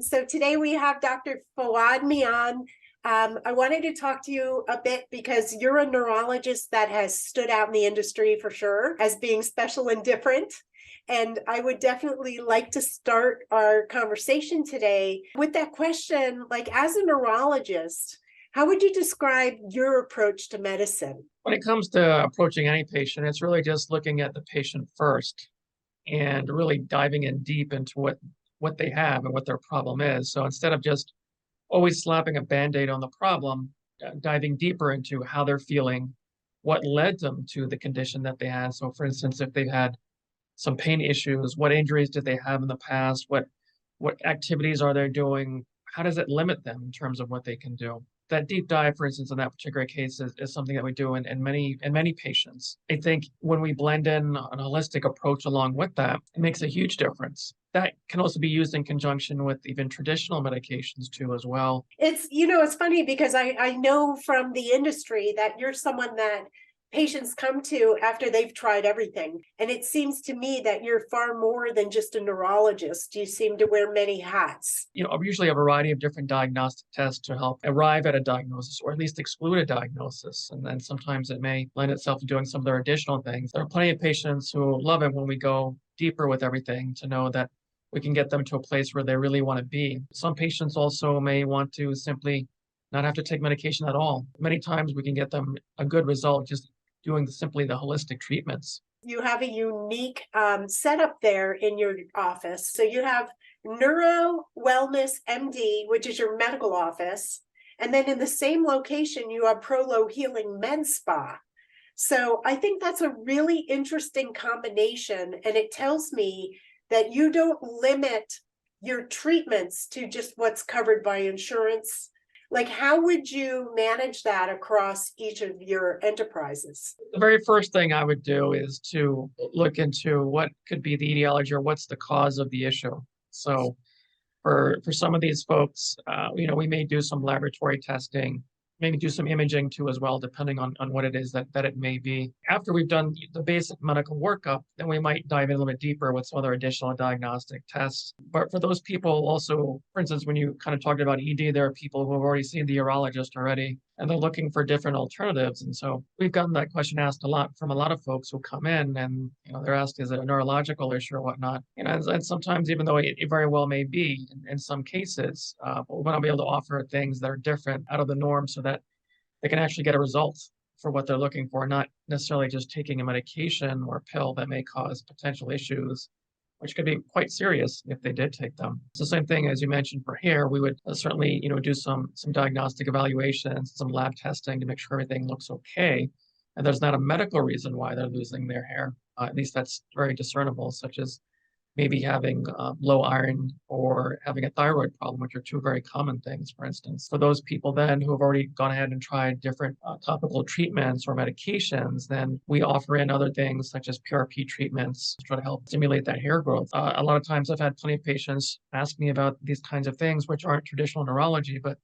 So today we have Dr. Fawad Mian. I wanted to talk to you a bit because you're a neurologist that has stood out in the industry for sure as being special and different. And I would definitely like to start our conversation today with that question, like as a neurologist, how would you describe your approach to medicine? When it comes to approaching any patient, it's really just looking at the patient first and really diving in deep into what they have and what their problem is. So instead of just always slapping a Band-Aid on the problem, diving deeper into how they're feeling, what led them to the condition that they had. So for instance, if they've had some pain issues, what injuries did they have in the past? What activities are they doing? How does it limit them in terms of what they can do? That deep dive, for instance, in that particular case is something that we do in many patients. I think when we blend in an holistic approach along with that, it makes a huge difference. That can also be used in conjunction with even traditional medications too, as well. It's funny because I know from the industry that you're someone that patients come to after they've tried everything. And it seems to me that you're far more than just a neurologist. You seem to wear many hats. Usually a variety of different diagnostic tests to help arrive at a diagnosis or at least exclude a diagnosis. And then sometimes it may lend itself to doing some of their additional things. There are plenty of patients who love it when we go deeper with everything to know that we can get them to a place where they really want to be. Some patients also may want to simply not have to take medication at all. Many times we can get them a good result just doing simply the holistic treatments. You have a unique setup there in your office. So you have Neurowellness MD, which is your medical office. And then in the same location, you have Prolohealing Medspa. So I think that's a really interesting combination. And it tells me that you don't limit your treatments to just what's covered by insurance. Like, how would you manage that across each of your enterprises? The very first thing I would do is to look into what could be the etiology or what's the cause of the issue. So for some of these folks, we may do some laboratory testing, maybe do some imaging too as well, depending on what it is that it may be. After we've done the basic medical workup, then we might dive in a little bit deeper with some other additional diagnostic tests. But for those people also, for instance, when you kind of talked about ED, there are people who have already seen the urologist already, and they're looking for different alternatives. And so we've gotten that question asked a lot from a lot of folks who come in and, they're asked, is it a neurological issue or whatnot? And sometimes, even though it very well may be in some cases, we want to be able to offer things that are different out of the norm so that they can actually get a result for what they're looking for, not necessarily just taking a medication or a pill that may cause potential issues, which could be quite serious if they did take them. It's the same thing as you mentioned for hair. We would certainly, do some diagnostic evaluations, some lab testing to make sure everything looks okay. And there's not a medical reason why they're losing their hair. At least that's very discernible, such as maybe having low iron or having a thyroid problem, which are two very common things, for instance. For those people then who have already gone ahead and tried different topical treatments or medications, then we offer in other things such as PRP treatments to try to help stimulate that hair growth. A lot of times I've had plenty of patients ask me about these kinds of things, which aren't traditional neurology, but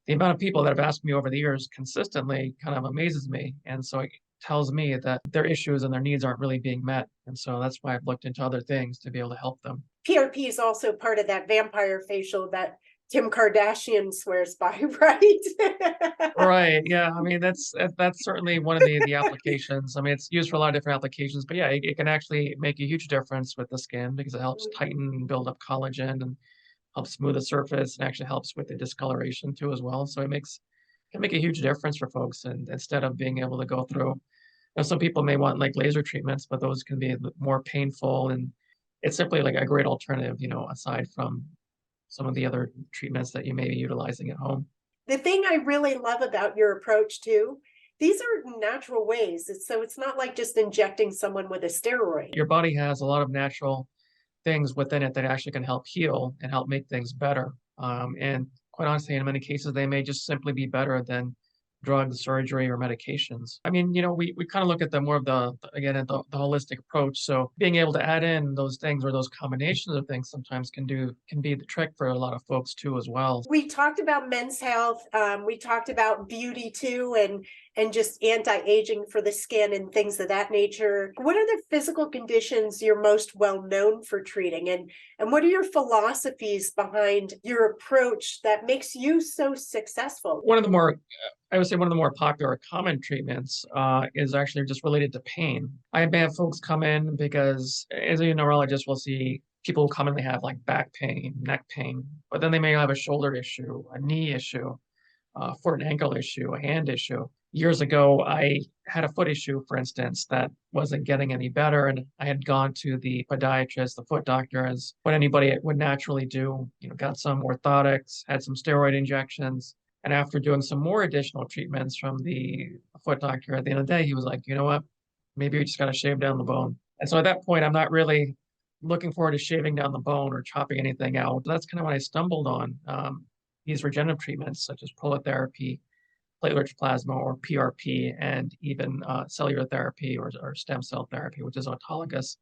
the amount of people that have asked me over the years consistently kind of amazes me. And so it tells me that their issues and their needs aren't really being met. And so that's why I've looked into other things to be able to help them. PRP is also part of that vampire facial that Kim Kardashian swears by, right? Right. Yeah. I mean, that's certainly one of the applications. I mean, it's used for a lot of different applications, but yeah, it can actually make a huge difference with the skin because it helps tighten and build up collagen and helps smooth the surface and actually helps with the discoloration too as well. So can make a huge difference for folks. And instead of being able to go through, some people may want like laser treatments, but those can be more painful. And it's simply like a great alternative, aside from some of the other treatments that you may be utilizing at home. The thing I really love about your approach too, these are natural ways. So it's not like just injecting someone with a steroid. Your body has a lot of natural things within it that actually can help heal and help make things better. And quite honestly, in many cases, they may just simply be better than drugs, surgery, or medications. I mean, we kind of look at the more of at the holistic approach. So being able to add in those things or those combinations of things sometimes can be the trick for a lot of folks too as well. We talked about men's health. We talked about beauty too, and just anti-aging for the skin and things of that nature. What are the physical conditions you're most well known for treating? And what are your philosophies behind your approach that makes you so successful? I would say one of the more popular or common treatments is actually just related to pain. I have folks come in because as a neurologist, we'll see people who commonly have like back pain, neck pain, but then they may have a shoulder issue, a knee issue, foot and ankle issue, a hand issue. Years ago, I had a foot issue, for instance, that wasn't getting any better. And I had gone to the podiatrist, the foot doctor, as what anybody would naturally do, got some orthotics, had some steroid injections. And after doing some more additional treatments from the foot doctor, at the end of the day, he was like, you know what? Maybe we just got to shave down the bone. And so at that point, I'm not really looking forward to shaving down the bone or chopping anything out. That's kind of when I stumbled on these regenerative treatments, such as prolotherapy, platelet plasma, or PRP, and even cellular therapy or stem cell therapy, which is autologous.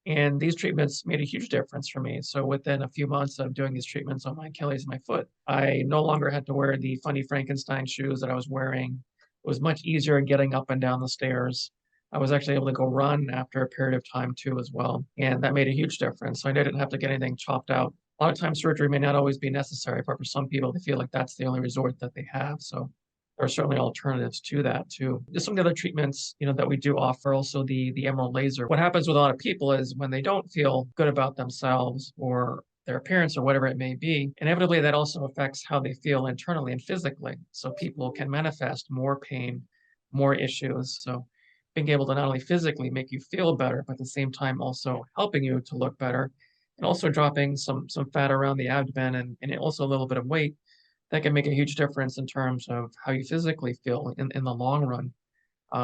And these treatments made a huge difference for me. So within a few months of doing these treatments on my Achilles and my foot, I no longer had to wear the funny Frankenstein shoes that I was wearing. It was much easier getting up and down the stairs. I was actually able to go run after a period of time too as well. And that made a huge difference. So I didn't have to get anything chopped out. A lot of times surgery may not always be necessary, but for some people, they feel like that's the only resort that they have. So there are certainly alternatives to that too. Just some of the other treatments, that we do offer, also the emerald laser. What happens with a lot of people is when they don't feel good about themselves or their appearance or whatever it may be, inevitably that also affects how they feel internally and physically. So people can manifest more pain, more issues. So being able to not only physically make you feel better, but at the same time also helping you to look better, and also dropping some fat around the abdomen and also a little bit of weight, that can make a huge difference in terms of how you physically feel in the long run.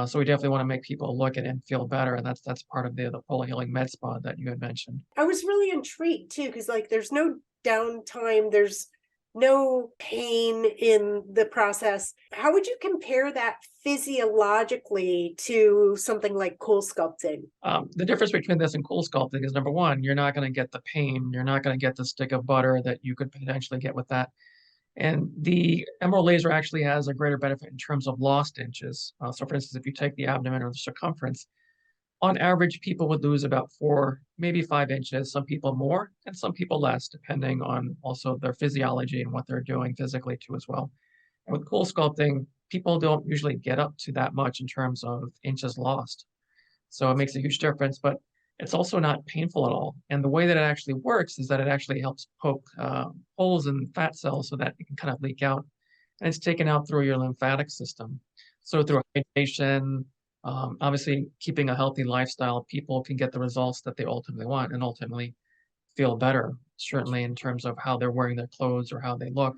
So we definitely want to make people look at it and feel better, and that's part of the Prolohealing Medspa that you had mentioned. I was really intrigued too, because like there's no downtime, there's no pain in the process. How would you compare that physiologically to something like cool sculpting? The difference between this and cool sculpting is, number one, you're not going to get the pain. You're not going to get the stick of butter that you could potentially get with that. And the emerald laser actually has a greater benefit in terms of lost inches. So for instance, if you take the abdomen or the circumference, on average, people would lose about 4, maybe 5 inches, some people more and some people less, depending on also their physiology and what they're doing physically too as well. And with cool sculpting, people don't usually get up to that much in terms of inches lost. So it makes a huge difference, but it's also not painful at all. And the way that it actually works is that it actually helps poke holes in fat cells so that it can kind of leak out. And it's taken out through your lymphatic system. So through hydration, obviously keeping a healthy lifestyle, people can get the results that they ultimately want and ultimately feel better, certainly in terms of how they're wearing their clothes or how they look,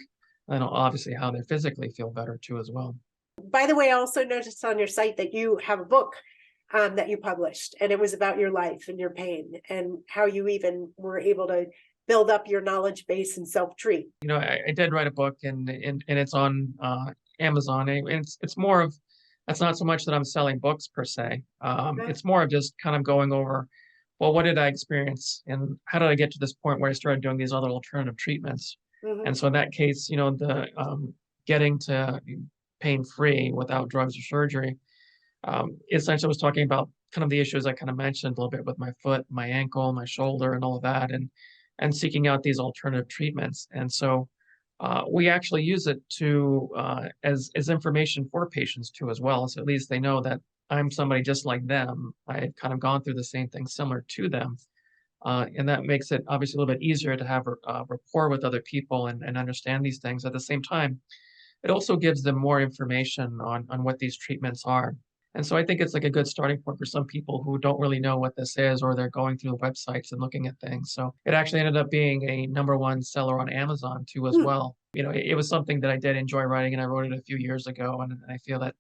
and obviously how they physically feel better too as well. By the way, I also noticed on your site that you have a book that you published, and it was about your life and your pain and how you even were able to build up your knowledge base and self-treat. I did write a book, and it's on Amazon. And it's more of, that's not so much that I'm selling books per se. It's more of just kind of going over, well, what did I experience and how did I get to this point where I started doing these other alternative treatments? Mm-hmm. And so in that case, the getting to pain-free without drugs or surgery, essentially was talking about kind of the issues I kind of mentioned a little bit with my foot, my ankle, my shoulder, and all of that, and seeking out these alternative treatments. And so we actually use it to as information for patients too as well. So at least they know that I'm somebody just like them. I've kind of gone through the same thing similar to them. And that makes it obviously a little bit easier to have a rapport with other people and understand these things. At the same time, it also gives them more information on what these treatments are. And so I think it's like a good starting point for some people who don't really know what this is, or they're going through the websites and looking at things. So it actually ended up being a _1 seller on Amazon too as well. It was something that I did enjoy writing, and I wrote it a few years ago. And I feel that,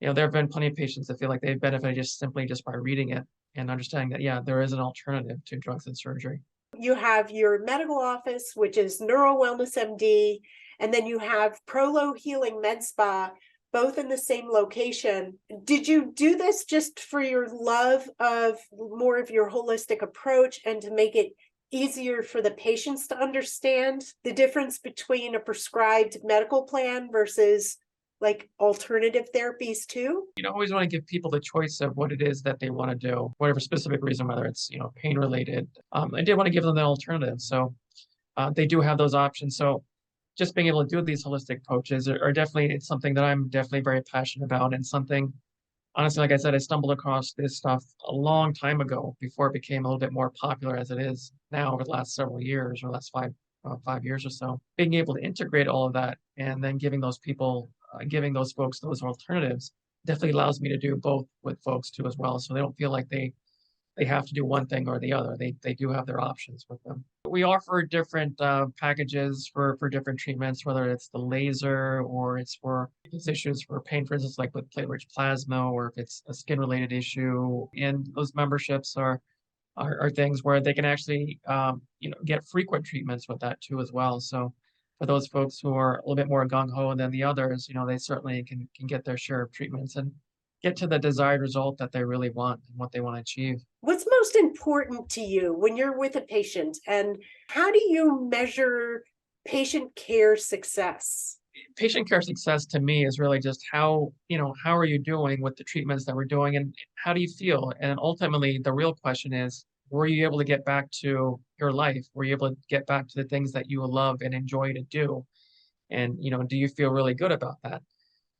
there have been plenty of patients that feel like they've benefited just by reading it and understanding that, yeah, there is an alternative to drugs and surgery. You have your medical office, which is Neurowellness MD, and then you have Prolohealing Medspa, both in the same location. Did you do this just for your love of more of your holistic approach and to make it easier for the patients to understand the difference between a prescribed medical plan versus like alternative therapies too? You know, always want to give people the choice of what it is that they want to do, whatever specific reason, whether it's, pain related. I did want to give them the alternative. So they do have those options. So just being able to do these holistic approaches are definitely, it's something that I'm definitely very passionate about, and something, honestly, like I said, I stumbled across this stuff a long time ago before it became a little bit more popular as it is now over the last several years, or last 5 years or so. Being able to integrate all of that and then giving those people, giving those folks those alternatives definitely allows me to do both with folks too as well. So they don't feel like they have to do one thing or the other. They do have their options with them. We offer different packages for different treatments, whether it's the laser or it's for these issues for pain, for instance, like with platelet-rich plasma, or if it's a skin-related issue. And those memberships are things where they can actually get frequent treatments with that too as well. So for those folks who are a little bit more gung-ho than the others, they certainly can get their share of treatments and get to the desired result that they really want and what they want to achieve. What's most important to you when you're with a patient, and how do you measure patient care success? Patient care success to me is really just how are you doing with the treatments that we're doing, and how do you feel? And ultimately, the real question is, were you able to get back to your life? Were you able to get back to the things that you love and enjoy to do? And, do you feel really good about that?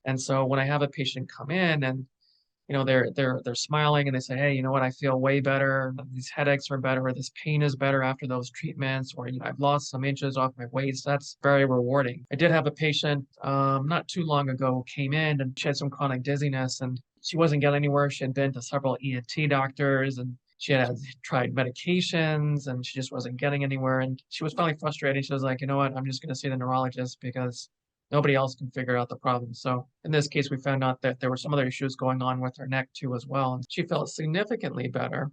And so when I have a patient come in and they're smiling and they say, hey, you know what, I feel way better. These headaches are better, or this pain is better after those treatments, or I've lost some inches off my waist. That's very rewarding. I did have a patient not too long ago came in, and she had some chronic dizziness, and she wasn't getting anywhere. She had been to several ENT doctors, and she had tried medications, and she just wasn't getting anywhere. And she was finally frustrated. She was like, you know what, I'm just going to see the neurologist because nobody else can figure out the problem. So in this case, we found out that there were some other issues going on with her neck too as well. And she felt significantly better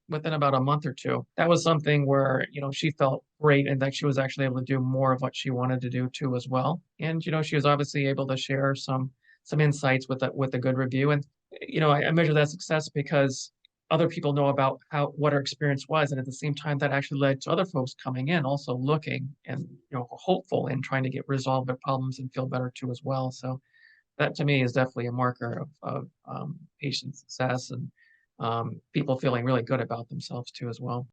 within about a month or two. That was something where, she felt great, and that she was actually able to do more of what she wanted to do too as well. And, she was obviously able to share some insights with a good review. And, I measure that success because other people know about what her experience was, and at the same time that actually led to other folks coming in also looking and hopeful and trying to get resolve their problems and feel better too as well. So that to me is definitely a marker of patient success, and people feeling really good about themselves too as well.